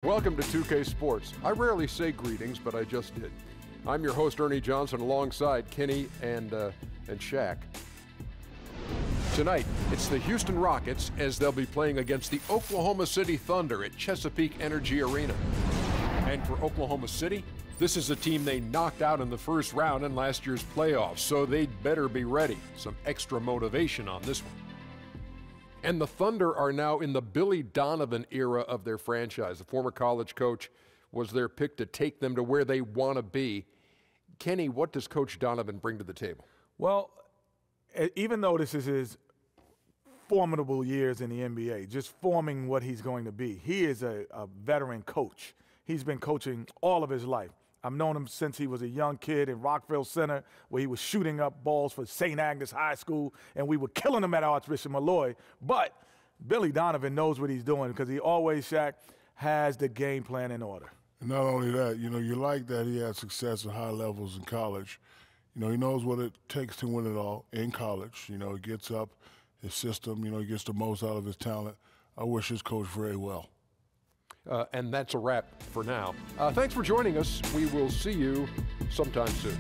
Welcome to 2K Sports. I rarely say greetings, but I just did. I'm your host, Ernie Johnson, alongside Kenny and Shaq. Tonight, it's the Houston Rockets as they'll be playing against the Oklahoma City Thunder at Chesapeake Energy Arena. And for Oklahoma City, this is a team they knocked out in the first round in last year's playoffs, so they'd better be ready. Some extra motivation on this one. And the Thunder are now in the Billy Donovan era of their franchise. The former college coach was their pick to take them to where they want to be. Kenny, what does Coach Donovan bring to the table? Well, even though this is his formidable years in the NBA, just forming what he's going to be, he is a veteran coach. He's been coaching all of his life. I've known him since he was a young kid in Rockville Center, where he was shooting up balls for St. Agnes High School, and we were killing him at Archbishop Malloy. But Billy Donovan knows what he's doing because he always, Shaq, has the game plan in order. And not only that, you like that he had success at high levels in college. He knows what it takes to win it all in college. He gets up his system, he gets the most out of his talent. I wish his coach very well. And that's a wrap for now. Thanks for joining us. We will see you sometime soon.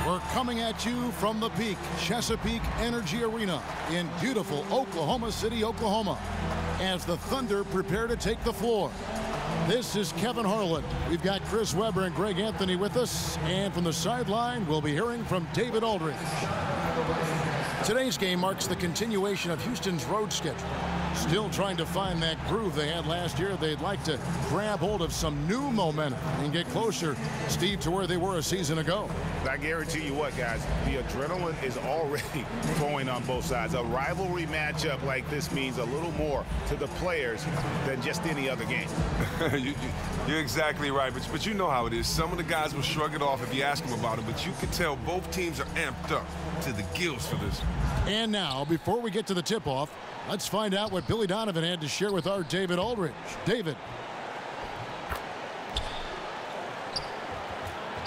We're coming at you from the peak, Chesapeake Energy Arena in beautiful Oklahoma City, Oklahoma, as the Thunder prepare to take the floor. This is Kevin Harlan. We've got Chris Webber and Greg Anthony with us. And from the sideline, we'll be hearing from David Aldridge. Today's game marks the continuation of Houston's road schedule. Still trying to find that groove they had last year. They'd like to grab hold of some new momentum and get closer, Steve, to where they were a season ago. I guarantee you what, guys, the adrenaline is already flowing on both sides. A rivalry matchup like this means a little more to the players than just any other game. You're exactly right, but you know how it is. Some of the guys will shrug it off if you ask them about it, but you can tell both teams are amped up to the gills for this. And now, before we get to the tip-off, let's find out what Billy Donovan had to share with our David Aldridge. David.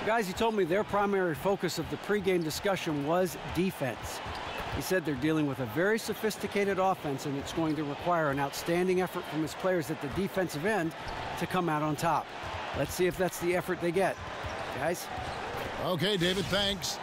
Guys, he told me their primary focus of the pregame discussion was defense. He said they're dealing with a very sophisticated offense, and it's going to require an outstanding effort from his players at the defensive end to come out on top. Let's see if that's the effort they get. Guys? Okay, David, thanks.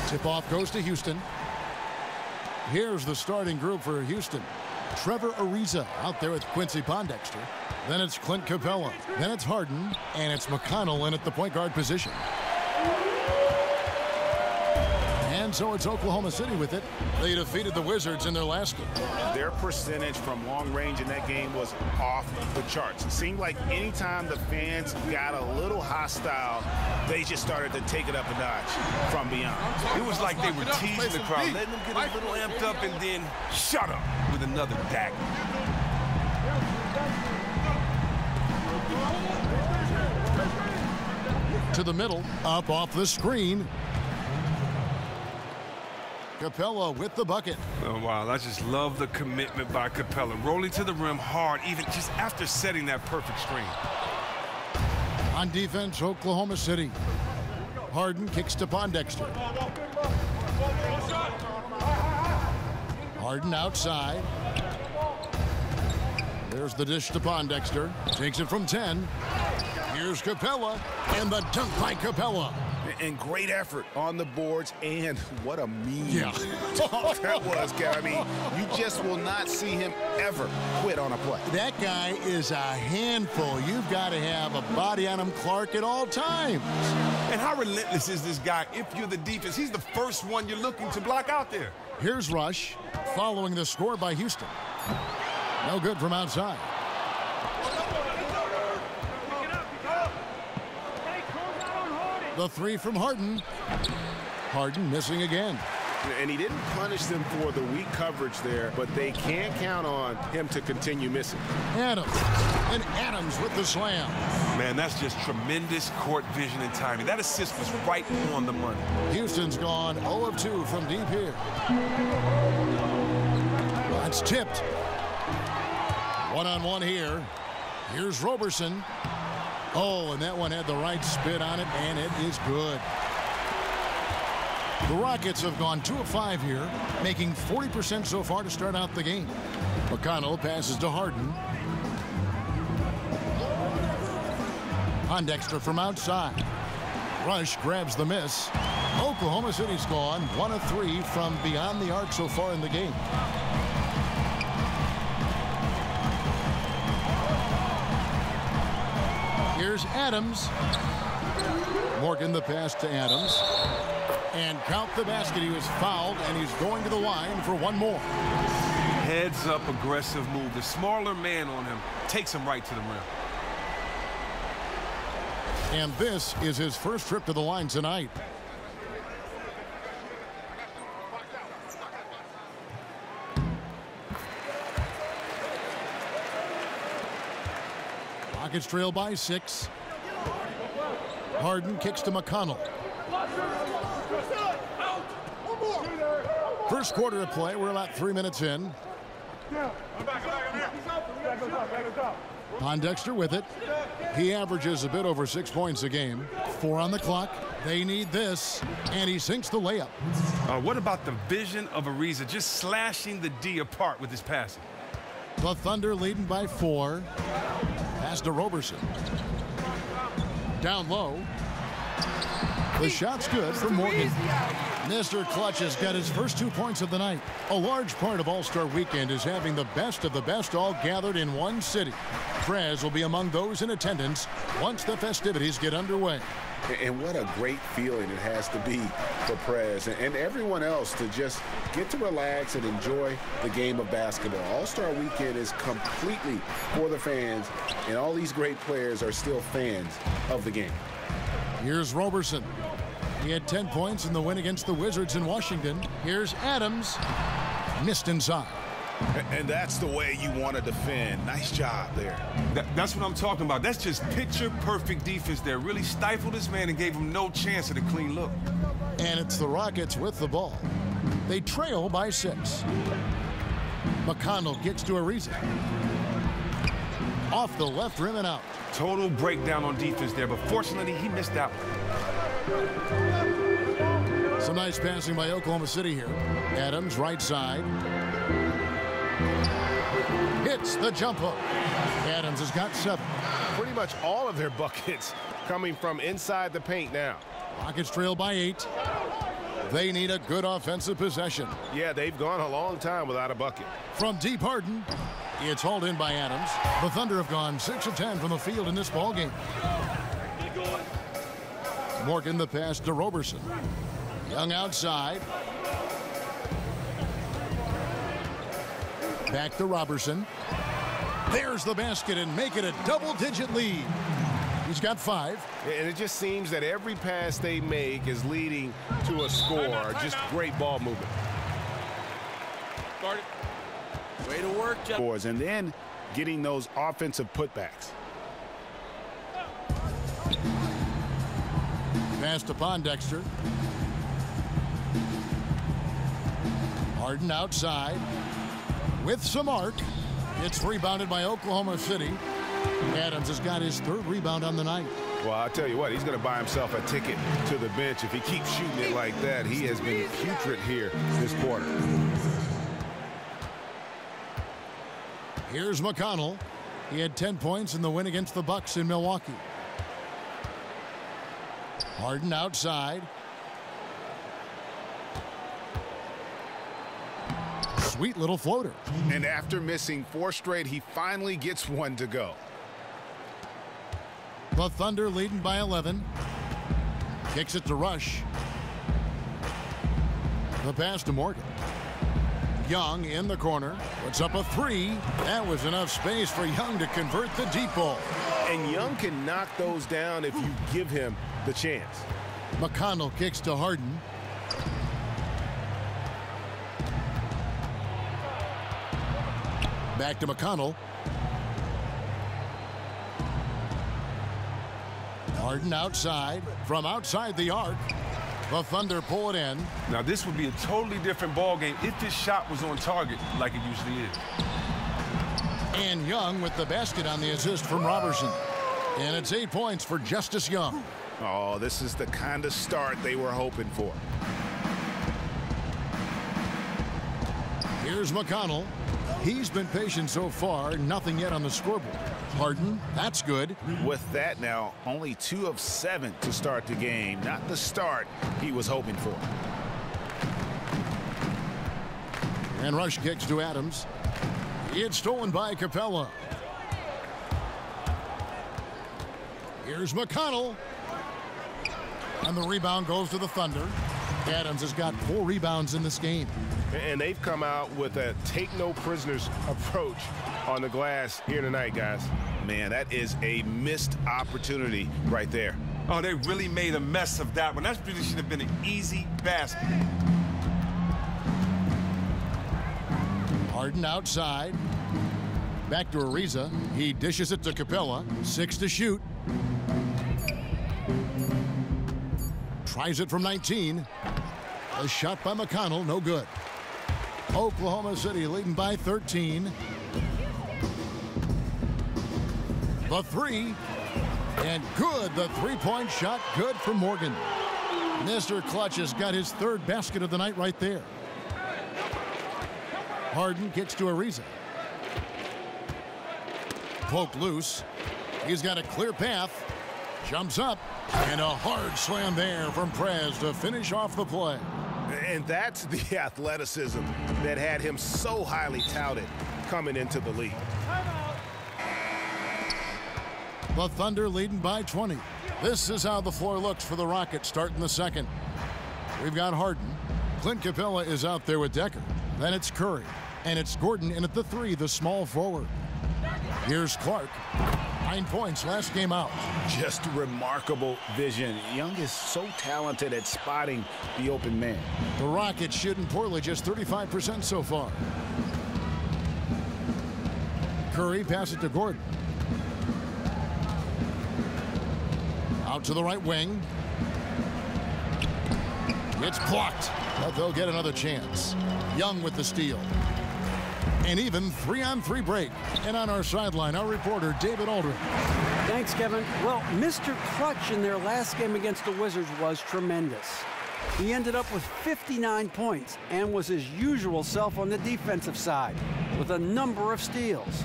Tip-off goes to Houston. Here's the starting group for Houston. Trevor Ariza out there with Quincy Pondexter. Then it's Clint Capella. Then it's Harden. And it's McConnell in at the point guard position. And so it's Oklahoma City with it. They defeated the Wizards in their last game. Their percentage from long range in that game was off the charts. It seemed like anytime the fans got a little hostile, they just started to take it up a notch from beyond. It was like they were teasing the crowd, letting them get a little amped up, and then shut up with another dagger. To the middle, up off the screen. Capella with the bucket. Oh, wow, I just love the commitment by Capella. Rolling to the rim hard, even just after setting that perfect screen. On defense, Oklahoma City. Harden kicks to Pondexter. Harden outside. There's the dish to Pondexter. Takes it from 10. Here's Capella, and the dunk by Capella. And great effort on the boards, and what a mean dunk that was, Kev. I mean, you just will not see him ever quit on a play. That guy is a handful. You've got to have a body on him, Clark, at all times. And how relentless is this guy if you're the defense? He's the first one you're looking to block out there. Here's Rush, following the score by Houston. No good from outside. The three from Harden. Harden missing again. And he didn't punish them for the weak coverage there, but they can't count on him to continue missing. Adams. And Adams with the slam. Man, that's just tremendous court vision and timing. That assist was right on the money. Houston's gone 0 of 2 from deep here. That's tipped. One-on-one here. Here's Roberson. Oh, and that one had the right spin on it, and it is good. The Rockets have gone 2 of 5 here, making 40% so far to start out the game. McConnell passes to Harden. Pondexter from outside. Rush grabs the miss. Oklahoma City's gone 1 of 3 from beyond the arc so far in the game. Here's Adams. Morgan the pass to Adams. And count the basket. He was fouled, and he's going to the line for one more. Heads up aggressive move. The smaller man on him takes him right to the rim. And this is his first trip to the line tonight. Rockets trail by 6. Harden kicks to McConnell. First quarter of play. We're about 3 minutes in. Pondexter with it. He averages a bit over 6 points a game. 4 on the clock. They need this. And he sinks the layup. What about the vision of Ariza just slashing the D apart with his passing? The Thunder leading by 4. Pass to Roberson. Down low. The shot's good for Morgan. Mr. Clutch has got his first 2 points of the night. A large part of All-Star Weekend is having the best of the best all gathered in one city. Prez will be among those in attendance once the festivities get underway. And what a great feeling it has to be for Prez and everyone else to just get to relax and enjoy the game of basketball. All-Star Weekend is completely for the fans, and all these great players are still fans of the game. Here's Roberson. He had 10 points in the win against the Wizards in Washington. Here's Adams. Missed inside. And that's the way you want to defend. Nice job there. That's what I'm talking about. That's just picture-perfect defense there. Really stifled this man and gave him no chance at a clean look. And it's the Rockets with the ball. They trail by 6. McConnell gets to Ariza. Off the left rim and out. Total breakdown on defense there, but fortunately he missed out. Some nice passing by Oklahoma City here. Adams, right side. Hits the jump hook. Adams has got 7. Pretty much all of their buckets coming from inside the paint now. Rockets trail by 8. They need a good offensive possession. Yeah, they've gone a long time without a bucket. From deep Harden. It's hauled in by Adams. The Thunder have gone 6 of 10 from the field in this ball game. Morgan the pass to Roberson. Young outside. Back to Roberson. There's the basket and make it a double-digit lead. He's got 5. And it just seems that every pass they make is leading to a score. Just great ball movement. Way to work, Jeff. And then getting those offensive putbacks. Pass to Pondexter. Harden outside. With some arc. It's rebounded by Oklahoma City. Adams has got his 3rd rebound on the night. Well, I'll tell you what, he's going to buy himself a ticket to the bench. If he keeps shooting it like that, he has been putrid here this quarter. Here's McConnell. He had 10 points in the win against the Bucks in Milwaukee. Harden outside. Sweet little floater. And after missing 4 straight, he finally gets one to go. The Thunder leading by 11. Kicks it to Rush. The pass to Morgan. Young in the corner. Puts up a 3. That was enough space for Young to convert the deep ball. And Young can knock those down if you give him the chance. McConnell kicks to Harden. Back to McConnell. Harden outside. From outside the arc, the Thunder pull it in. Now, this would be a totally different ball game if this shot was on target like it usually is. And Young with the basket on the assist from Robertson. And it's 8 points for Justice Young. Oh, this is the kind of start they were hoping for. Here's McConnell. He's been patient so far. Nothing yet on the scoreboard. Harden, that's good. With that now, only 2 of 7 to start the game. Not the start he was hoping for. And rush kicks to Adams. It's stolen by Capella. Here's McConnell. And the rebound goes to the Thunder. Adams has got 4 rebounds in this game. And they've come out with a take-no-prisoners approach on the glass here tonight, guys. Man, that is a missed opportunity right there. Oh, they really made a mess of that one. That really should have been an easy basket. Harden outside. Back to Ariza. He dishes it to Capella. 6 to shoot. Tries it from 19. A shot by McConnell, no good. Oklahoma City leading by 13. The 3. And good. The three-point shot good for Morgan. Mr. Clutch has got his 3rd basket of the night right there. Harden kicks to Ariza. Poked loose. He's got a clear path. Jumps up. And a hard slam there from Prez to finish off the play. And that's the athleticism that had him so highly touted coming into the league. The Thunder leading by 20. This is how the floor looks for the Rockets starting the second. We've got Harden. Clint Capella is out there with Decker. Then it's Curry. And it's Gordon in at the 3, the small forward. Here's Clark. 9 points last game out. Just remarkable vision. Young is so talented at spotting the open man. The Rockets shooting poorly, just 35% so far. Curry pass it to Gordon. Out to the right wing. It's blocked, but they'll get another chance. Young with the steal. An even 3-on-3 break. And on our sideline, our reporter, David Aldridge. Thanks, Kevin. Well, Mr. Clutch in their last game against the Wizards was tremendous. He ended up with 59 points and was his usual self on the defensive side with a number of steals.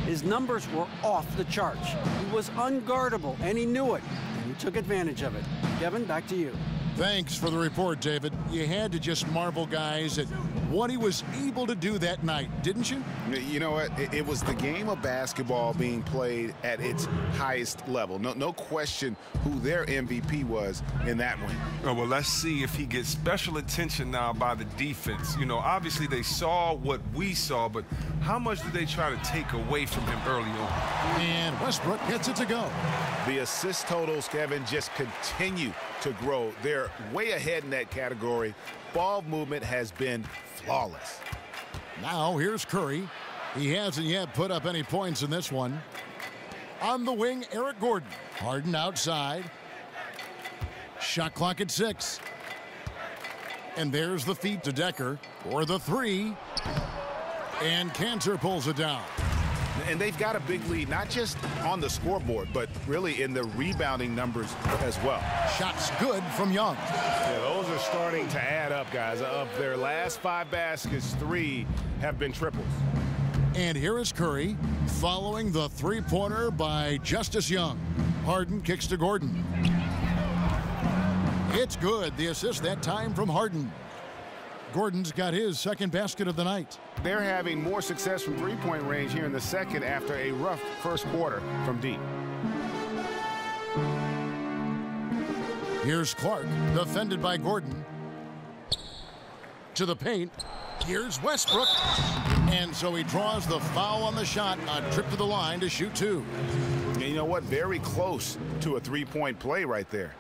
His numbers were off the charts. He was unguardable, and he knew it, and he took advantage of it. Kevin, back to you. Thanks for the report, David. You had to just marvel, guys, at what he was able to do that night, didn't you? You know what? It was the game of basketball being played at its highest level. No question who their MVP was in that win. Oh, well, let's see if he gets special attention now by the defense. You know, obviously they saw what we saw, but how much did they try to take away from him early on? And Westbrook gets it to go. The assist totals, Kevin, just continue to grow. They're way ahead in that category. Ball movement has been flawless. Now here's Curry. He hasn't yet put up any points in this one. On the wing, Eric Gordon. Harden outside. Shot clock at 6. And there's the feed to Decker for the 3. And Cantor pulls it down. And they've got a big lead, not just on the scoreboard, but really in the rebounding numbers as well. Shots good from Young. Yeah, those are starting to add up, guys. Of their last 5 baskets, 3 have been triples. And here is Curry following the three-pointer by Justice Young. Harden kicks to Gordon. It's good. The assist that time from Harden. Gordon's got his 2nd basket of the night. They're having more success from three-point range here in the second after a rough first quarter from deep. Here's Clark, defended by Gordon. To the paint. Here's Westbrook. And so he draws the foul on the shot. A trip to the line to shoot 2. And you know what? Very close to a three-point play right there.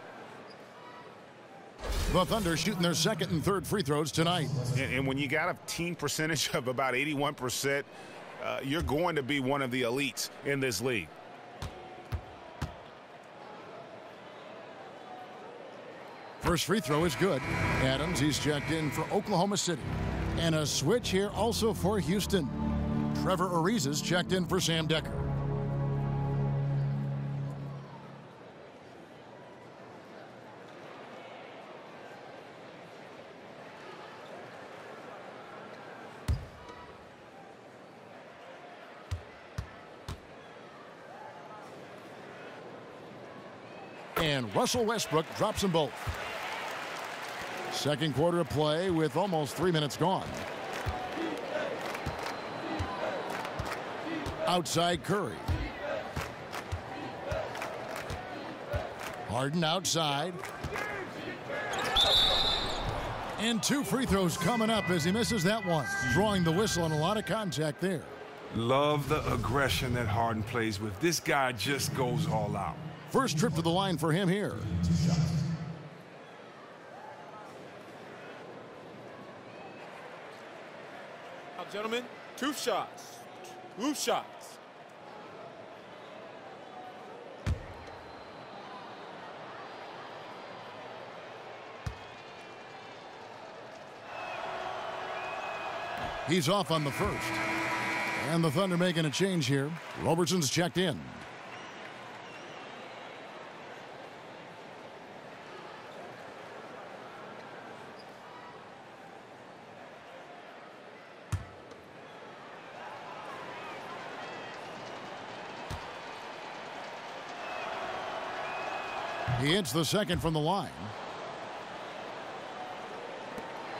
The Thunder shooting their 2nd and 3rd free throws tonight. And when you got a team percentage of about 81%, you're going to be one of the elites in this league. First free throw is good. Adams, he's checked in for Oklahoma City. And a switch here also for Houston. Trevor Ariza's checked in for Sam Decker. And Russell Westbrook drops them both. Second quarter of play with almost 3 minutes gone. Outside Curry. Harden outside. And 2 free throws coming up as he misses that one. Drawing the whistle and a lot of contact there. Love the aggression that Harden plays with. This guy just goes all out. First trip to the line for him here. Now, gentlemen, 2 shots. 2 shots. He's off on the first. And the Thunder making a change here. Robertson's checked in. He hits the second from the line.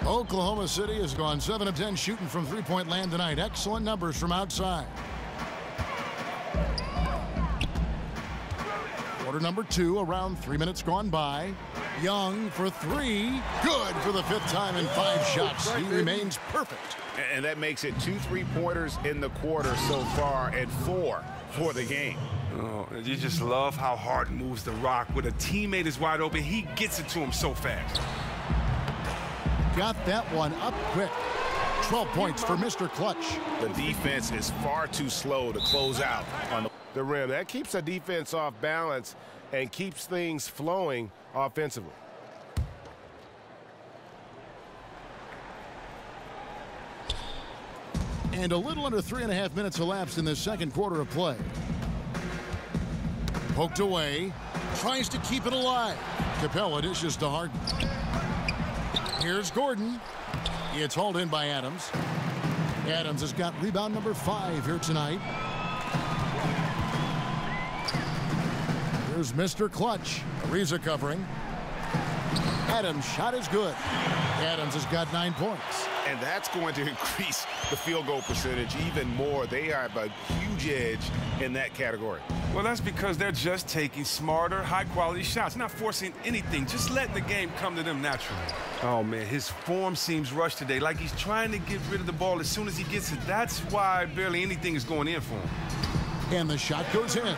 Oklahoma City has gone 7 of 10 shooting from three-point land tonight. Excellent numbers from outside. Quarter number 2, around 3 minutes gone by. Young for 3. Good for the 5th time in 5 shots. He remains perfect. And that makes it 2 3-pointers in the quarter so far and 4 for the game. Oh, you just love how Harden moves the rock. When a teammate is wide open, he gets it to him so fast. Got that one up quick. 12 points for Mr. Clutch. The defense is far too slow to close out on the rim. That keeps the defense off balance and keeps things flowing offensively. And a little under 3.5 minutes elapsed in the second quarter of play. Poked away. Tries to keep it alive. Capella dishes to Harden. Here's Gordon. It's hauled in by Adams. Adams has got rebound number 5 here tonight. Here's Mr. Clutch. Ariza covering. Adams' shot is good. Adams has got 9 points. And that's going to increase the field goal percentage even more. They have a huge edge in that category. Well, that's because they're just taking smarter, high-quality shots, not forcing anything, just letting the game come to them naturally. Oh, man, his form seems rushed today, like he's trying to get rid of the ball as soon as he gets it. That's why barely anything is going in for him. And the shot goes in.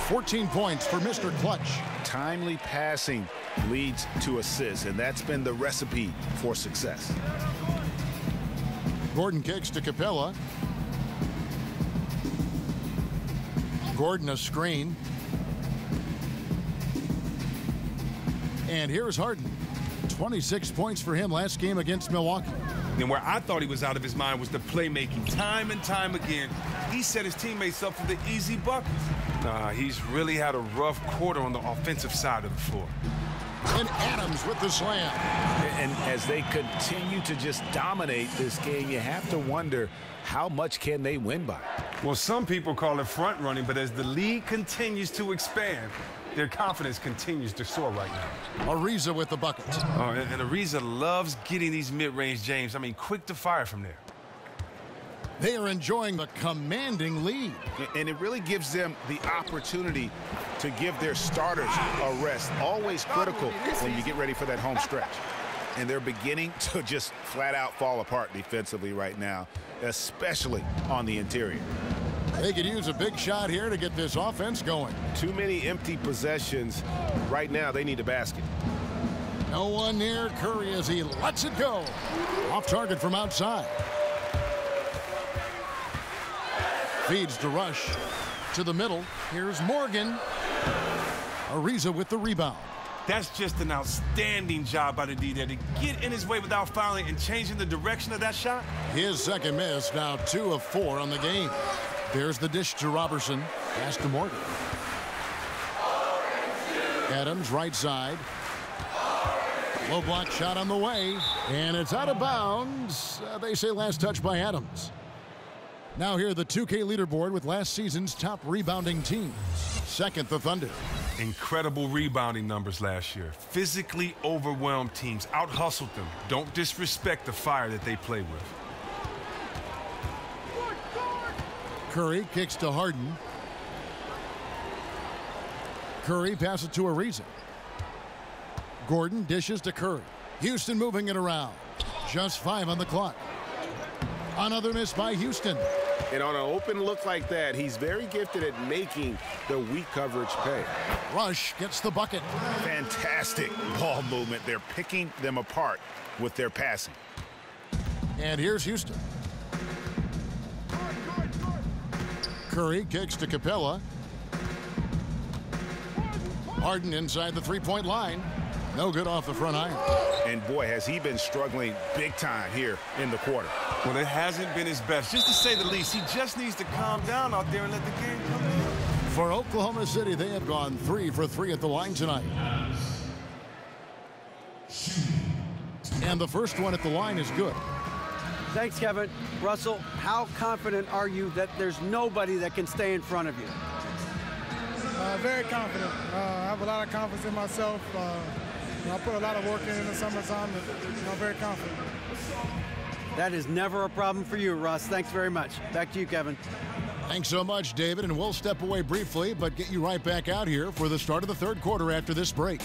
14 points for Mr. Clutch. Timely passing leads to assists, and that's been the recipe for success. Gordon kicks to Capella. Gordon a screen. And here's Harden. 26 points for him last game against Milwaukee. And where I thought he was out of his mind was the playmaking. Time and time again, he set his teammates up for the easy buckets. He's really had a rough quarter on the offensive side of the floor. And Adams with the slam. And as they continue to just dominate this game, you have to wonder how much can they win by? Well, some people call it front running, but as the league continues to expand, their confidence continues to soar right now. Ariza with the bucket. And Ariza loves getting these mid-range James. I mean, quick to fire from there. They are enjoying the commanding lead. And it really gives them the opportunity to give their starters a rest. Always critical when you get ready for that home stretch. And they're beginning to just flat out fall apart defensively right now, especially on the interior. They could use a big shot here to get this offense going. Too many empty possessions. Right now, they need a basket. No one near Curry as he lets it go. Off target from outside. Feeds to Rush. To the middle. Here's Morgan. Ariza with the rebound. That's just an outstanding job by the D there to get in his way without fouling and changing the direction of that shot. His second miss, now 2 of 4 on the game. There's the dish to Robertson. Pass to Morgan. Adams, right side. Low block shot on the way, and it's out of bounds. They say last touch by Adams. Now here the 2K leaderboard with last season's top rebounding teams. Second, the Thunder. Incredible rebounding numbers last year. Physically overwhelmed teams. Out-hustled them. Don't disrespect the fire that they play with. Curry kicks to Harden. Curry passes to Ariza. Gordon dishes to Curry. Houston moving it around. Just 5 on the clock. Another miss by Houston. And on an open look like that, he's very gifted at making the weak coverage pay. Rush gets the bucket. Fantastic ball movement. They're picking them apart with their passing. And here's Houston. Curry kicks to Capella. Harden inside the three-point line. No good off the front iron. And boy, has he been struggling big time here in the quarter. Well, it hasn't been his best, just to say the least. He just needs to calm down out there and let the game come in. For Oklahoma City, they have gone 3 for 3 at the line tonight. And the first one at the line is good. Thanks, Kevin. Russell, how confident are you that there's nobody that can stay in front of you? Very confident. I have a lot of confidence in myself. I put a lot of work in the summertime, and I'm very confident. That is never a problem for you, Russ. Thanks very much. Back to you, Kevin. Thanks so much, David, and we'll step away briefly, but get you right back out here for the start of the third quarter after this break.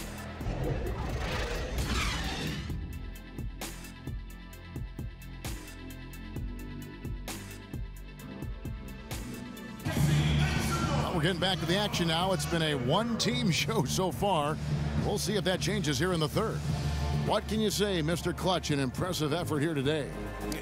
We're getting back to the action now. It's been a one-team show so far. We'll see if that changes here in the third. What can you say, Mr. Clutch? An impressive effort here today.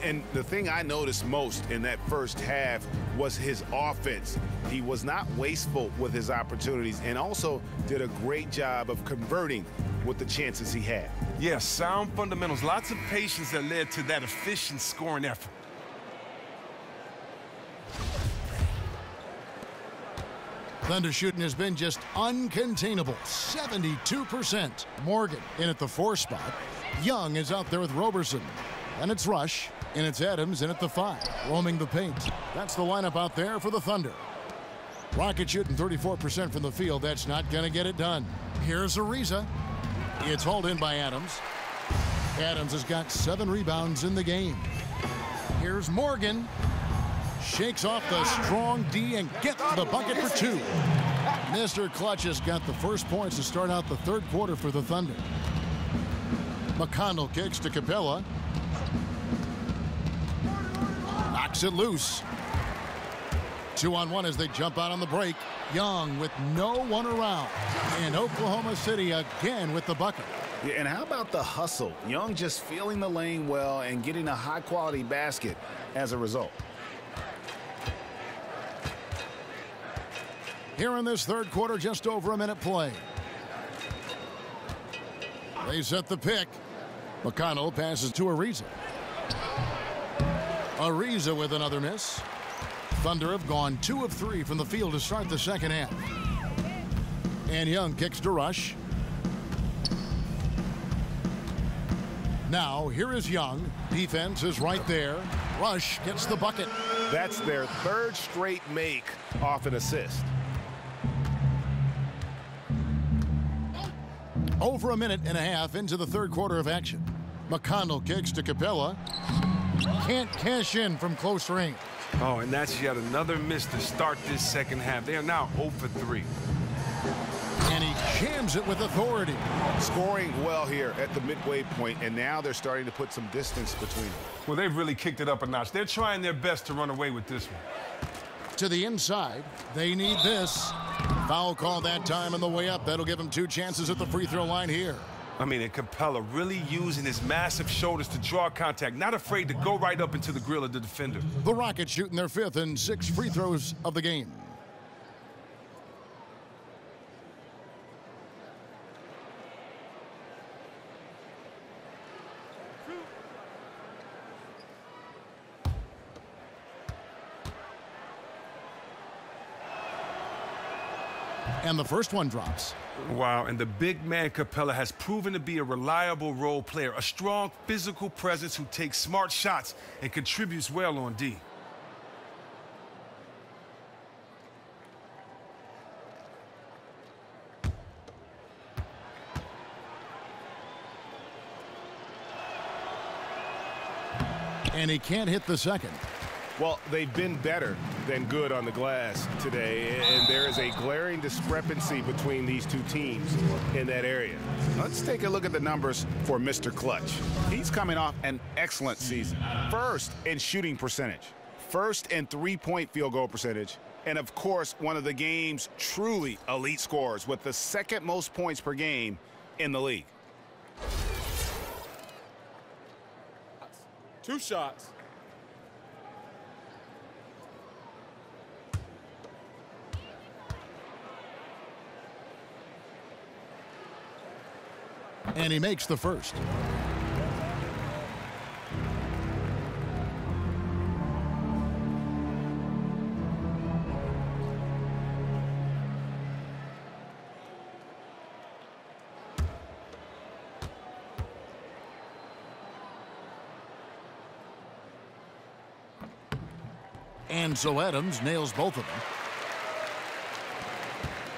And the thing I noticed most in that first half was his offense. He was not wasteful with his opportunities and also did a great job of converting with the chances he had. Yeah, sound fundamentals. Lots of patience that led to that efficient scoring effort. Thunder shooting has been just uncontainable. 72%. Morgan in at the 4 spot. Young is out there with Roberson. And it's Rush. And it's Adams in at the 5. Roaming the paint. That's the lineup out there for the Thunder. Rocket shooting 34% from the field. That's not going to get it done. Here's Ariza. It's hauled in by Adams. Adams has got 7 rebounds in the game. Here's Morgan. Shakes off the strong D and gets the bucket for 2. Mr. Clutch has got the first points to start out the third quarter for the Thunder. McConnell kicks to Capella. Knocks it loose. 2-on-1 as they jump out on the break. Young with no one around. And Oklahoma City again with the bucket. Yeah, and how about the hustle? Young just feeling the lane well and getting a high-quality basket as a result. Here in this third quarter, just over a minute play. They set the pick. McConnell passes to Ariza. Ariza with another miss. Thunder have gone 2 of 3 from the field to start the second half. And Young kicks to Rush. Now, here is Young. Defense is right there. Rush gets the bucket. That's their third straight make off an assist. Over a minute and a half into the third quarter of action. McConnell kicks to Capella. Can't cash in from close range. Oh, and that's yet another miss to start this second half. They are now 0 for 3. And he jams it with authority. Scoring well here at the midway point, and now they're starting to put some distance between them. Well, they've really kicked it up a notch. They're trying their best to run away with this one. To the inside. They need this. Foul call that time on the way up. That'll give them 2 chances at the free throw line here. I mean, and Capella really using his massive shoulders to draw contact, not afraid to go right up into the grill of the defender. The Rockets shooting their 5th and 6th free throws of the game. And the first one drops. Wow, and the big man Capella has proven to be a reliable role player, a strong physical presence who takes smart shots and contributes well on D. And he can't hit the second. Well, they've been better than good on the glass today, and there is a glaring discrepancy between these two teams in that area. Let's take a look at the numbers for Mr. Clutch. He's coming off an excellent season. First in shooting percentage, first in three-point field goal percentage, and of course, one of the game's truly elite scorers with the 2nd most points per game in the league. 2 shots. And he makes the first. And so Adams nails both of them.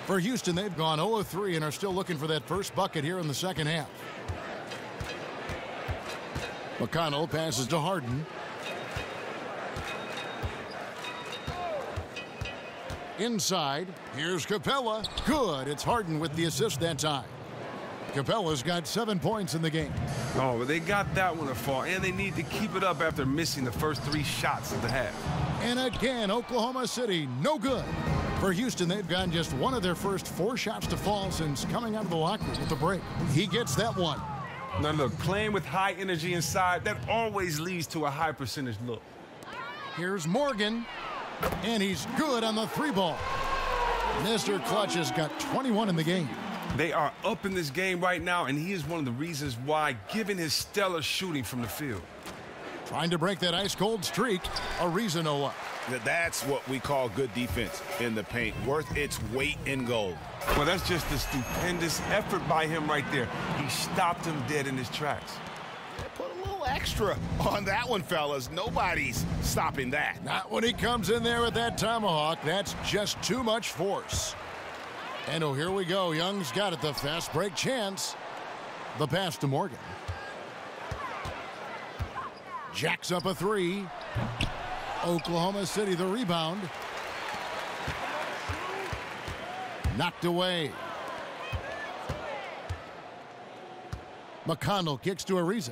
For Houston, they've gone 0 of 3 and are still looking for that first bucket here in the second half. McConnell passes to Harden. Inside, here's Capella. Good, it's Harden with the assist that time. Capella's got 7 points in the game. Oh, but they got that one to fall, and they need to keep it up after missing the first 3 shots of the half. And again, Oklahoma City, no good. For Houston, they've gotten just one of their first 4 shots to fall since coming out of the locker room with the break. He gets that one. Now look, playing with high energy inside, that always leads to a high percentage look. Here's Morgan, and he's good on the 3-ball. Mr. Clutch has got 21 in the game. They are up in this game right now, and he is one of the reasons why, given his stellar shooting from the field. Trying to break that ice-cold streak, Ariza no up. That's what we call good defense in the paint, worth its weight in gold. Well, that's just a stupendous effort by him right there. He stopped him dead in his tracks. Put a little extra on that one, fellas. Nobody's stopping that. Not when he comes in there with that tomahawk. That's just too much force. And oh, here we go. Young's got it, the fast break chance. The pass to Morgan. Jacks up a 3. Oklahoma City the rebound. Knocked away. McConnell kicks to Ariza.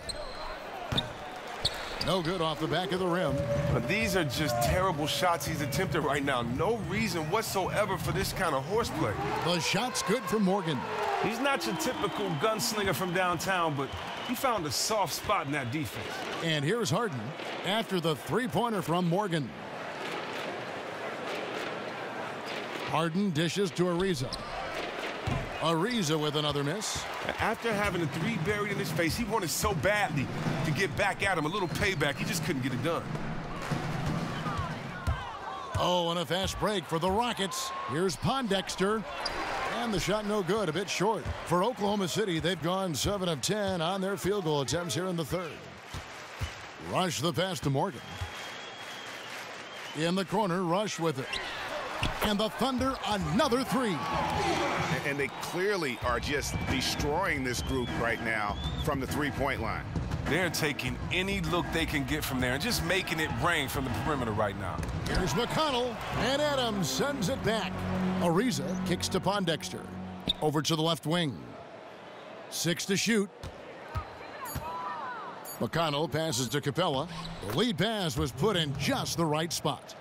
No good off the back of the rim. But these are just terrible shots he's attempted right now. No reason whatsoever for this kind of horseplay. The shot's good for Morgan. He's not your typical gunslinger from downtown, but he found a soft spot in that defense. And here's Harden after the 3-pointer from Morgan. Harden dishes to Ariza. Ariza with another miss. After having the 3 buried in his face, he wanted so badly to get back at him, a little payback. He just couldn't get it done. Oh, and a fast break for the Rockets. Here's Pondexter. And the shot no good, a bit short. For Oklahoma City, they've gone 7 of 10 on their field goal attempts here in the third. Rush the pass to Morgan. In the corner, Rush with it. And the Thunder, another 3. And they clearly are just destroying this group right now from the 3-point line. They're taking any look they can get from there and just making it rain from the perimeter right now. Here's McConnell, and Adams sends it back. Ariza kicks to Pondexter. Over to the left wing. 6 to shoot. McConnell passes to Capella. The lead pass was put in just the right spot.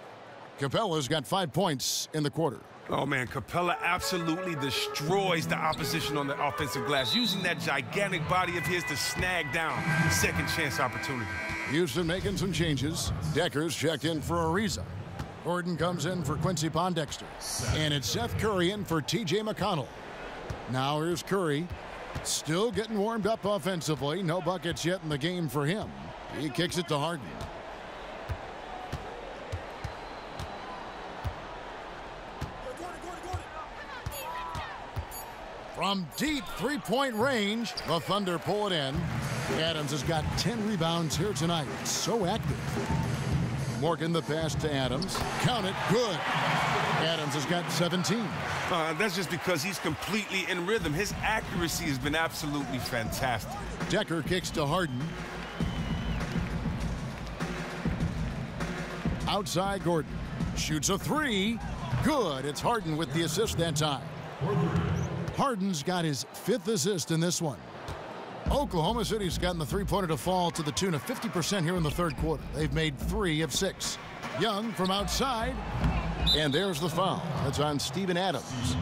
Capella's got 5 points in the quarter. Oh, man, Capella absolutely destroys the opposition on the offensive glass, using that gigantic body of his to snag down second chance opportunity. Houston making some changes. Decker's checked in for Ariza. Gordon comes in for Quincy Pondexter. And it's Seth Curry in for T.J. McConnell. Now here's Curry. Still getting warmed up offensively. No buckets yet in the game for him. He kicks it to Harden. From deep three-point range, the Thunder pull it in. Adams has got 10 rebounds here tonight. So active. Morgan the pass to Adams. Count it. Good. Adams has got 17. That's just because he's completely in rhythm. His accuracy has been absolutely fantastic. Decker kicks to Harden. Outside Gordon. Shoots a three. Good. It's Harden with the assist that time. Harden's got his 5th assist in this one. Oklahoma City's gotten the three-pointer to fall to the tune of 50% here in the third quarter. They've made 3 of 6. Young from outside. And there's the foul. That's on Steven Adams.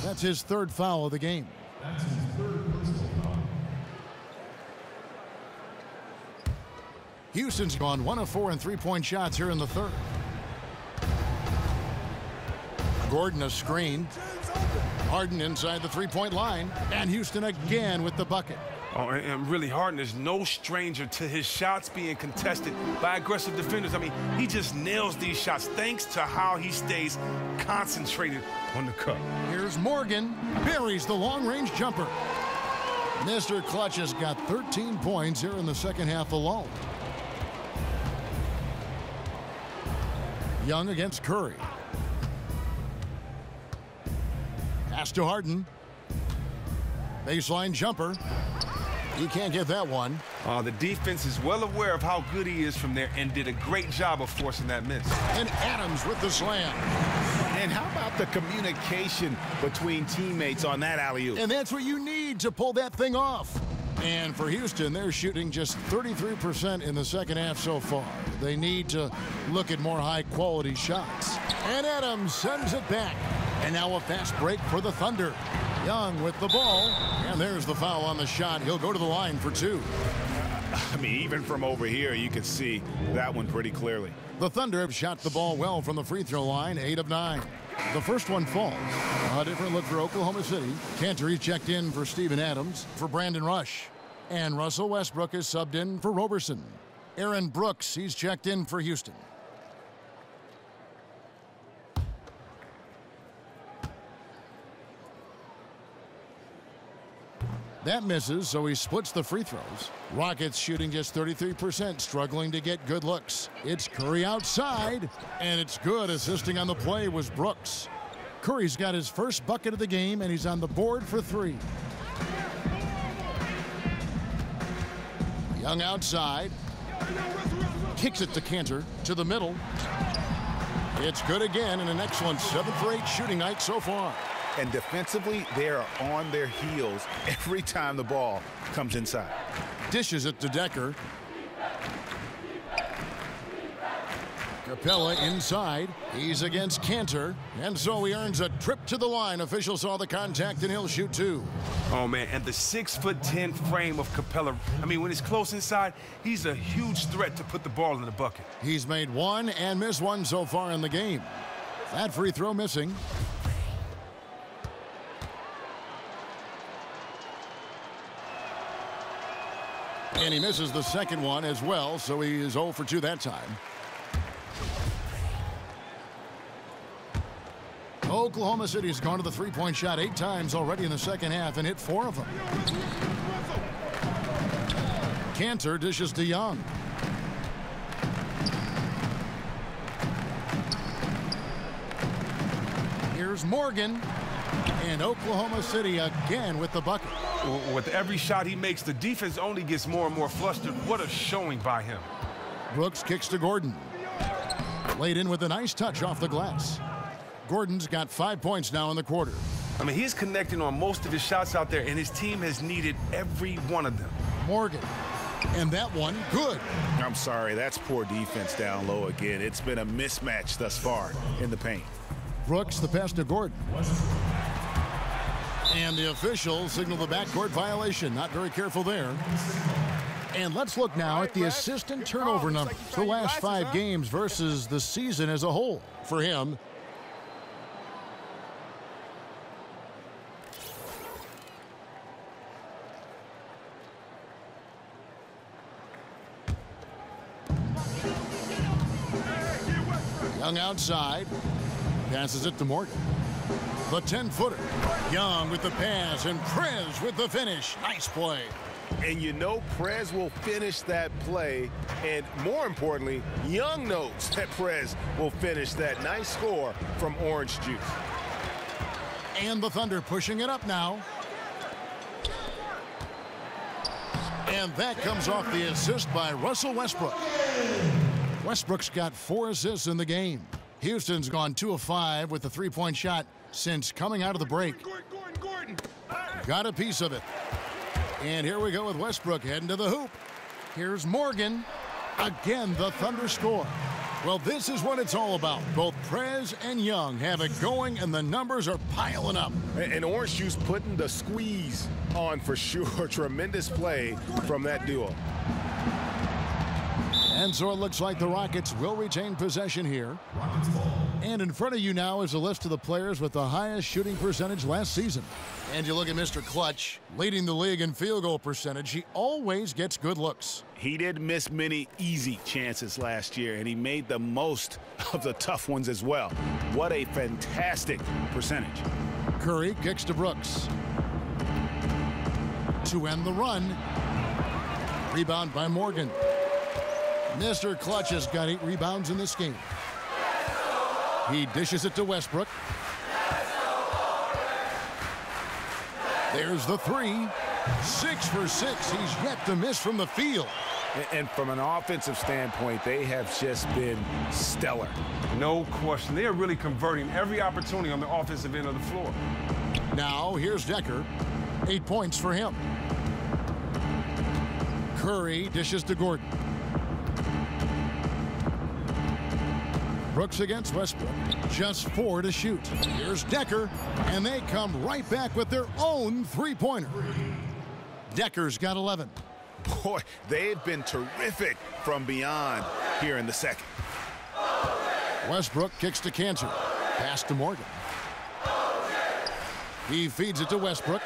That's his 3rd foul of the game. Houston's gone 1 of 4 in three-point shots here in the third. Gordon a screen. Harden inside the three-point line. And Houston again with the bucket. Oh, and really, Harden is no stranger to his shots being contested by aggressive defenders. I mean, he just nails these shots thanks to how he stays concentrated on the cup. Here's Morgan. Buries the long-range jumper. Mr. Clutch has got 13 points here in the second half alone. Young against Curry. Pass to Harden. Baseline jumper. He can't get that one. The defense is well aware of how good he is from there and did a great job of forcing that miss. And Adams with the slam. And how about the communication between teammates on that alley-oop? And that's what you need to pull that thing off. And for Houston, they're shooting just 33% in the second half so far. They need to look at more high-quality shots. And Adams sends it back. And now a fast break for the Thunder. Young with the ball. And there's the foul on the shot. He'll go to the line for 2. I mean, even from over here, you can see that one pretty clearly. The Thunder have shot the ball well from the free throw line, 8 of 9. The first one falls. A different look for Oklahoma City. Cantor checked in for Steven Adams for Brandon Rush. And Russell Westbrook is subbed in for Roberson. Aaron Brooks, he's checked in for Houston. That misses, so he splits the free throws. Rockets shooting just 33%, struggling to get good looks. It's Curry outside, and it's good. Assisting on the play was Brooks. Curry's got his first bucket of the game, and he's on the board for 3. Young outside. Kicks it to Cantor, to the middle. It's good again, and an excellent 7 for 8 shooting night so far. And defensively, they are on their heels every time the ball comes inside. Dishes it to Decker. Capella inside. He's against Cantor. And so he earns a trip to the line. Official saw the contact, and he'll shoot 2. Oh, man, and the 6'10" frame of Capella. I mean, when he's close inside, he's a huge threat to put the ball in the bucket. He's made 1 and missed 1 so far in the game. That free throw missing. And he misses the second one as well, so he is 0 for 2 that time. Oklahoma City's gone to the three-point shot 8 times already in the second half and hit 4 of them. Cantor dishes to Young. Here's Morgan. And Oklahoma City again with the bucket. With every shot he makes, the defense only gets more and more flustered. What a showing by him. Brooks kicks to Gordon. Laid in with a nice touch off the glass. Gordon's got 5 points now in the quarter. I mean, he's connecting on most of his shots out there, and his team has needed every one of them. Morgan. And that one, good. I'm sorry, that's poor defense down low again. It's been a mismatch thus far in the paint. Brooks, the pass to Gordon. And the official signaled the backcourt violation. Not very careful there. And let's look now at the assist and turnover numbers for the last 5 games versus the season as a whole. For him, Young outside, passes it to Morgan. The 10-footer. Young with the pass, and Prez with the finish. Nice play. And you know Prez will finish that play, and more importantly, Young knows that Prez will finish that. Nice score from Orange Juice. And the Thunder pushing it up now. And that comes off the assist by Russell Westbrook. Westbrook's got 4 assists in the game. Houston's gone 2 of 5 with the 3-point shot since coming out of the break. Gordon. Got a piece of it. And here we go with Westbrook heading to the hoop. Here's Morgan. Again, the Thunder score. Well, this is what it's all about. Both Prez and Young have it going, and the numbers are piling up. And Orange Juice putting the squeeze on for sure. Tremendous play from that duo. And so it looks like the Rockets will retain possession here. And in front of you now is a list of the players with the highest shooting percentage last season. And you look at Mr. Clutch, leading the league in field goal percentage. He always gets good looks. He did miss many easy chances last year, and he made the most of the tough ones as well. What a fantastic percentage. Curry kicks to Brooks. To end the run. Rebound by Morgan. Mr. Clutch has got 8 rebounds in this game. He dishes it to Westbrook. There's the 3. 6 for 6. He's yet to miss from the field. And from an offensive standpoint, they have just been stellar. No question. They are really converting every opportunity on the offensive end of the floor. Now, here's Decker. 8 points for him. Curry dishes to Gordon. Brooks against Westbrook. Just 4 to shoot. Here's Decker, and they come right back with their own 3-pointer. Decker's got 11. Boy, they've been terrific from beyond here in the second. Westbrook kicks to Cantor. Pass to Morgan. He feeds it to Westbrook.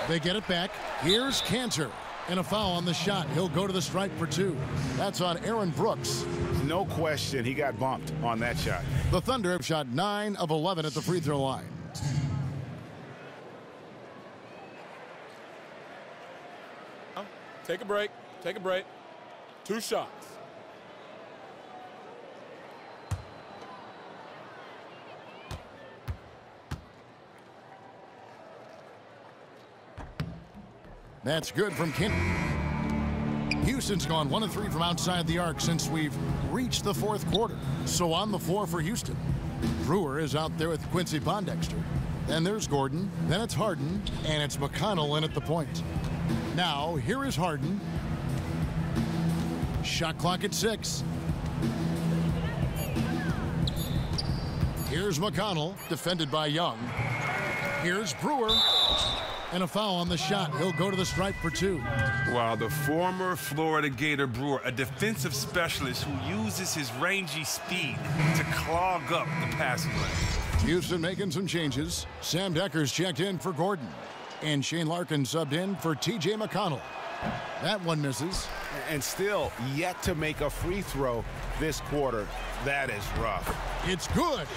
They get it back. Here's Cantor. And a foul on the shot. He'll go to the stripe for 2. That's on Aaron Brooks. No question, he got bumped on that shot. The Thunder have shot 9 of 11 at the free throw line. Take a break. Take a break. 2 shots. That's good from Kent. Houston's gone 1 of 3 from outside the arc since we've reached the 4th quarter. So on the floor for Houston. Brewer is out there with Quincy Pondexter. Then there's Gordon. Then it's Harden. And it's McConnell in at the point. Now, here is Harden. Shot clock at 6. Here's McConnell, defended by Young. Here's Brewer. And a foul on the shot. He'll go to the stripe for 2. Wow, the former Florida Gator Brewer, a defensive specialist who uses his rangy speed to clog up the passing lane. Houston making some changes. Sam Decker's checked in for Gordon. And Shane Larkin subbed in for T.J. McConnell. That one misses. And still yet to make a free throw this quarter. That is rough. It's good.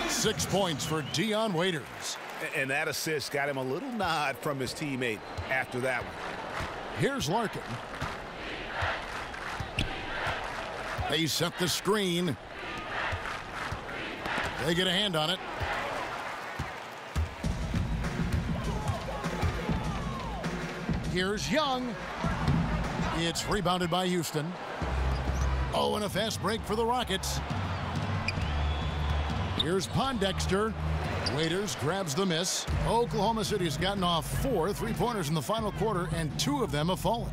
6 points for Dion Waiters. And that assist got him a little nod from his teammate after that one. Here's Larkin. They set the screen. They get a hand on it. Here's Young. It's rebounded by Houston. Oh, and a fast break for the Rockets. Here's Pondexter. Waiters grabs the miss. Oklahoma City's gotten off 4 3-pointers in the final quarter, and 2 of them have fallen.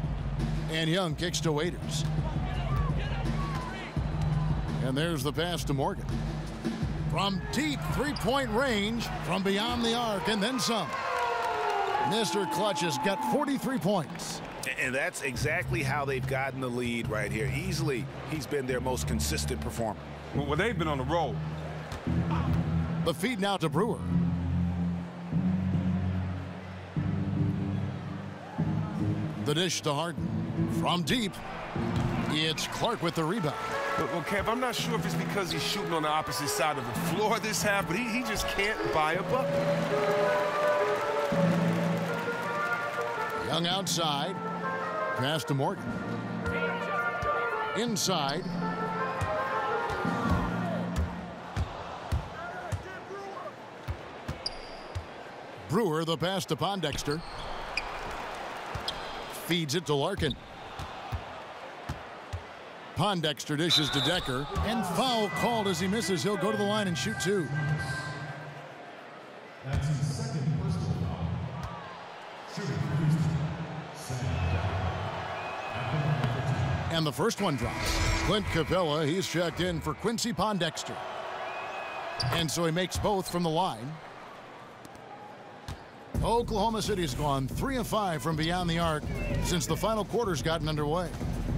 And Young kicks to Waiters. And there's the pass to Morgan. From deep 3-point range, from beyond the arc, and then some. Mr. Clutch has got 43 points. And that's exactly how they've gotten the lead right here. Easily, he's been their most consistent performer. Well, they've been on the roll. The feed now to Brewer. The dish to Harden. From deep, it's Clark with the rebound. Well, Kev, I'm not sure if it's because he's shooting on the opposite side of the floor this half, but he just can't buy a bucket. Young outside. Pass to Morgan. Inside. Brewer, the pass to Pondexter. Feeds it to Larkin. Pondexter dishes to Decker. And foul called as he misses. He'll go to the line and shoot 2. That's his second personal foul. Shooting for Houston. And the first one drops. Clint Capella, he's checked in for Quincy Pondexter. And so he makes both from the line. Oklahoma City's gone 3 of 5 from beyond the arc since the final quarter's gotten underway.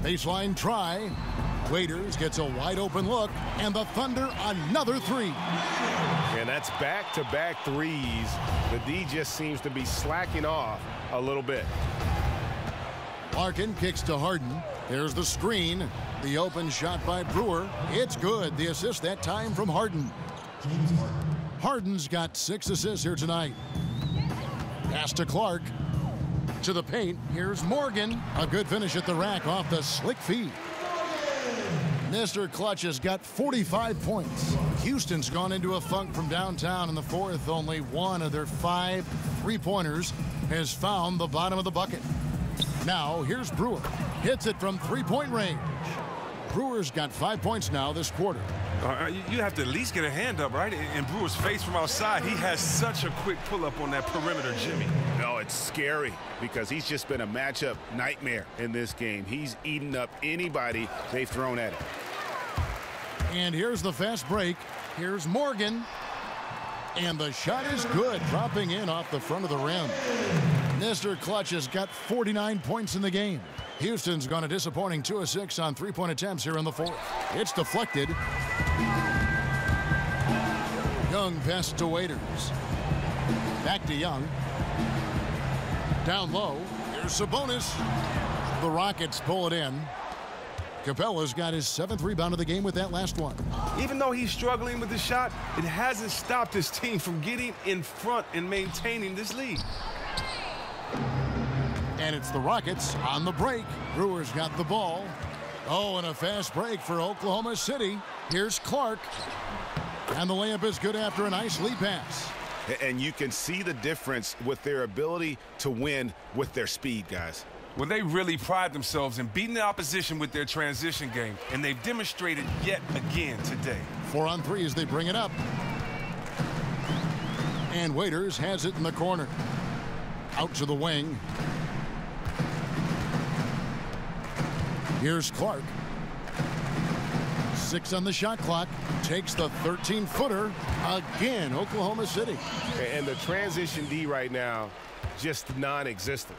Baseline try. Waiters gets a wide open look, and the Thunder another 3. And that's back-to-back threes. The D just seems to be slacking off a little bit. Larkin kicks to Harden. There's the screen. The open shot by Brewer. It's good. The assist that time from Harden. Harden's got 6 assists here tonight. Pass to Clark. To the paint. Here's Morgan. A good finish at the rack off the slick feed. Mr. Clutch has got 45 points. Houston's gone into a funk from downtown in the fourth. Only one of their 5 3-pointers has found the bottom of the bucket. Now, here's Brewer. Hits it from 3-point range. Brewer's got 5 points now this quarter. You have to at least get a hand up, right? In Brewer's face from outside, he has such a quick pull-up on that perimeter, Jimmy. No, it's scary because he's just been a matchup nightmare in this game. He's eaten up anybody they've thrown at him. And here's the fast break. Here's Morgan. And the shot is good, dropping in off the front of the rim. Mr. Clutch has got 49 points in the game. Houston's gone a disappointing 2 of 6 on 3-point attempts here in the fourth. It's deflected. Young pass to Waiters. Back to Young. Down low. Here's Sabonis. The Rockets pull it in. Capella's got his 7th rebound of the game with that last one. Even though he's struggling with the shot, it hasn't stopped his team from getting in front and maintaining this lead. And it's the Rockets on the break. Brewers got the ball. Oh, and a fast break for Oklahoma City. Here's Clark. And the layup is good after a nice lead pass. And you can see the difference with their ability to win with their speed, guys. Well, they really pride themselves in beating the opposition with their transition game, and they've demonstrated yet again today. 4 on 3 as they bring it up. And Waiters has it in the corner. Out to the wing. Here's Clark. 6 on the shot clock. Takes the 13-footer. Again, Oklahoma City. And the transition D right now, just non-existent.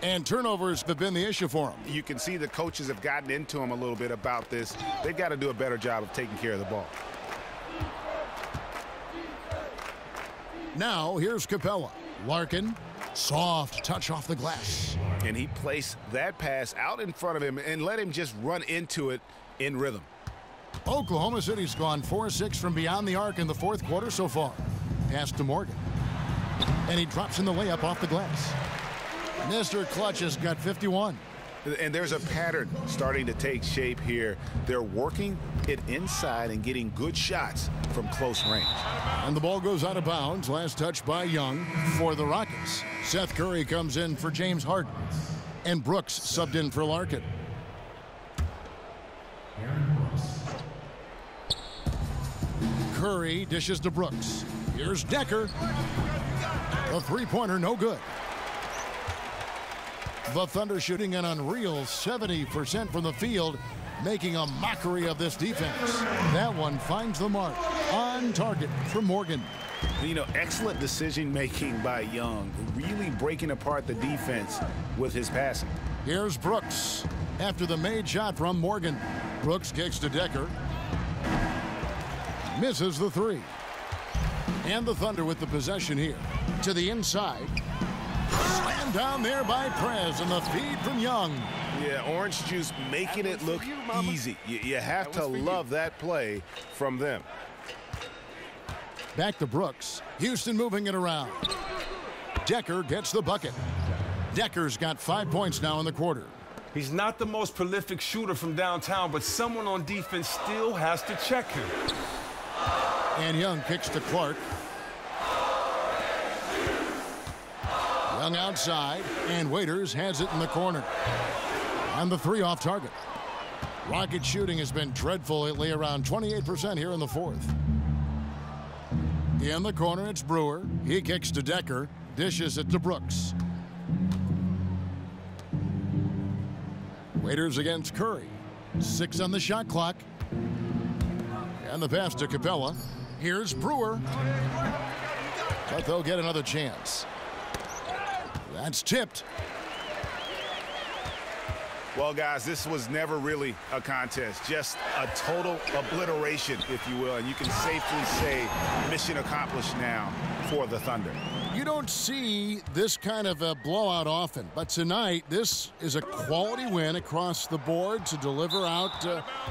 And turnovers have been the issue for him. You can see the coaches have gotten into him a little bit about this. They've got to do a better job of taking care of the ball. Now, here's Capella. Larkin, soft touch off the glass. And he placed that pass out in front of him and let him just run into it in rhythm. Oklahoma City's gone 4-6 from beyond the arc in the fourth quarter so far. Pass to Morgan. And he drops in the layup off the glass. Mr. Clutch has got 51. And there's a pattern starting to take shape here. They're working it inside and getting good shots from close range. And the ball goes out of bounds. Last touch by Young for the Rockets. Seth Curry comes in for James Harden. And Brooks subbed in for Larkin. Curry dishes to Brooks. Here's Decker. The three-pointer, no good. The Thunder shooting an unreal 70% from the field, making a mockery of this defense. That one finds the mark. On target from Morgan. You know, excellent decision-making by Young, really breaking apart the defense with his passing. Here's Brooks. After the made shot from Morgan, Brooks kicks to Decker. Misses the three. And the Thunder with the possession here. To the inside. Slammed down there by Prez, and the feed from Young. Yeah, Orange Juice making it look easy. You have to love that play from them. Back to Brooks. Houston moving it around. Decker gets the bucket. Decker's got 5 points now in the quarter. He's not the most prolific shooter from downtown, but someone on defense still has to check him. And Young kicks to Clark. Young outside, and Waiters has it in the corner. And the three off target. Rocket shooting has been dreadful lately, around 28% here in the fourth. In the corner, it's Brewer. He kicks to Decker, dishes it to Brooks. Waiters against Curry. 6 on the shot clock. And the pass to Capella. Here's Brewer. But they'll get another chance. That's tipped. Well, guys, this was never really a contest, just a total obliteration, if you will, and you can safely say mission accomplished now for the Thunder. You don't see this kind of a blowout often, but tonight this is a quality win across the board to deliver out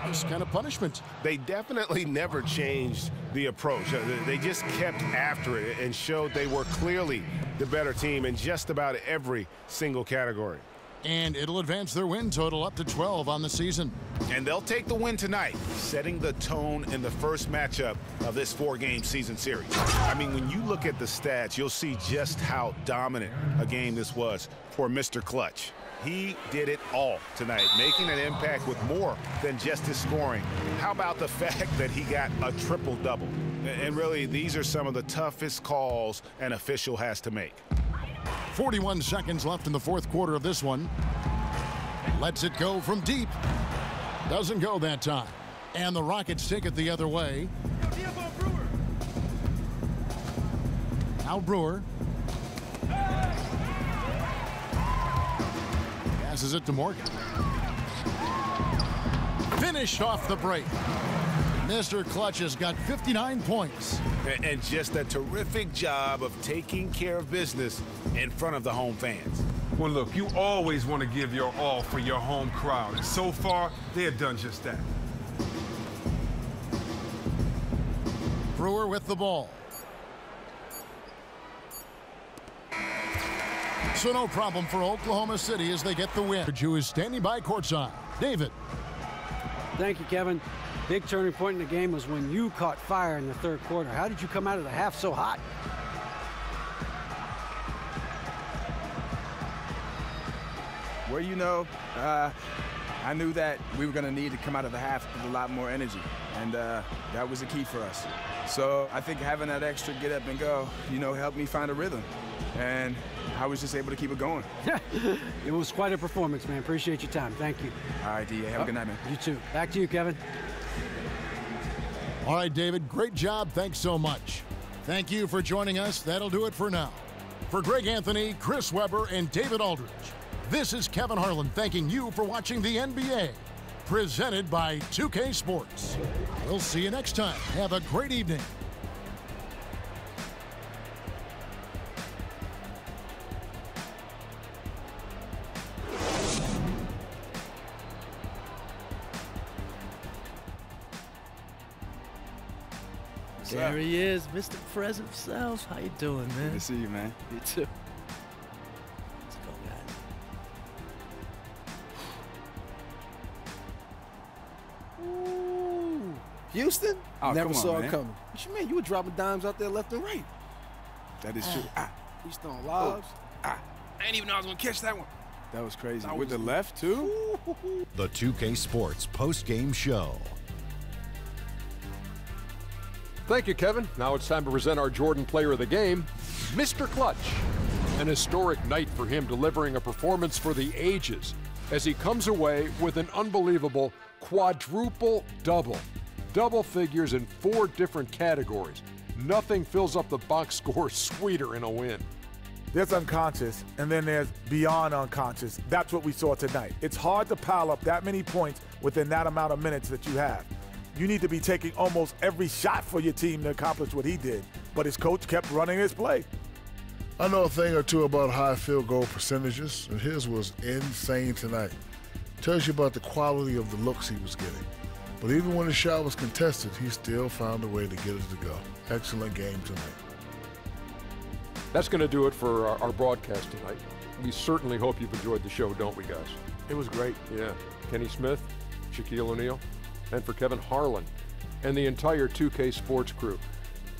this kind of punishment. They definitely never changed the approach. They just kept after it and showed they were clearly the better team in just about every single category. And it'll advance their win total up to 12 on the season. And they'll take the win tonight, setting the tone in the first matchup of this 4-game season series. I mean, when you look at the stats, you'll see just how dominant a game this was for Mr. Clutch. He did it all tonight, making an impact with more than just his scoring. How about the fact that he got a triple-double? And really, these are some of the toughest calls an official has to make. 41 seconds left in the fourth quarter of this one. Lets it go from deep. Doesn't go that time. And the Rockets take it the other way. Now Brewer. Passes it to Morgan. Finished off the break. Mr. Clutch has got 59 points. And just a terrific job of taking care of business in front of the home fans. Well, look, you always want to give your all for your home crowd. And so far, they have done just that. Brewer with the ball. So no problem for Oklahoma City as they get the win. Jew is standing by courtside. David. Thank you, Kevin. Big turning point in the game was when you caught fire in the third quarter. How did you come out of the half so hot? Well, you know, I knew that we were going to need to come out of the half with a lot more energy, and that was the key for us. So I think having that extra get up and go, you know, helped me find a rhythm, and I was just able to keep it going. It was quite a performance, man. Appreciate your time. Thank you. All right, D.A. Have a good night, man. You too. Back to you, Kevin. All right, David, great job. Thanks so much. Thank you for joining us. That'll do it for now. For Greg Anthony, Chris Webber, and David Aldridge, this is Kevin Harlan thanking you for watching the NBA, presented by 2K Sports. We'll see you next time. Have a great evening. There he is, Mr. Prez himself. How you doing, man? Good to see you, man. You too. Let's go, guys. Ooh. Houston? Oh, Never come on, saw man. it coming. What you mean? You were dropping dimes out there left and right. That is true. You throwing lobs. I didn't even know I was going to catch that one. That was crazy. That With was the left, too? The 2K Sports post-game show. Thank you, Kevin. Now it's time to present our Jordan Player of the Game, Mr. Clutch. An historic night for him, delivering a performance for the ages as he comes away with an unbelievable quadruple double. Double figures in 4 different categories. Nothing fills up the box score sweeter in a win. There's unconscious, and then there's beyond unconscious. That's what we saw tonight. It's hard to pile up that many points within that amount of minutes that you have. You need to be taking almost every shot for your team to accomplish what he did, but his coach kept running his play. I know a thing or two about high field goal percentages, and his was insane tonight. Tells you about the quality of the looks he was getting. But even when the shot was contested, he still found a way to get it to go. Excellent game tonight. That's going to do it for our broadcast tonight. We certainly hope you've enjoyed the show, don't we, guys? It was great. Yeah. Kenny Smith, Shaquille O'Neal, and for Kevin Harlan and the entire 2K Sports crew.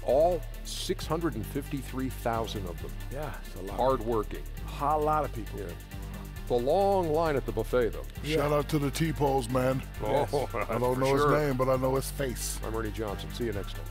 All 653,000 of them. Yeah, it's a lot. Hard-working. A lot of people. Yeah. The long line at the buffet, though. Yeah. Shout out to the T-Poles, man. Oh, I don't know his name, but I know his face. I'm Ernie Johnson. See you next time.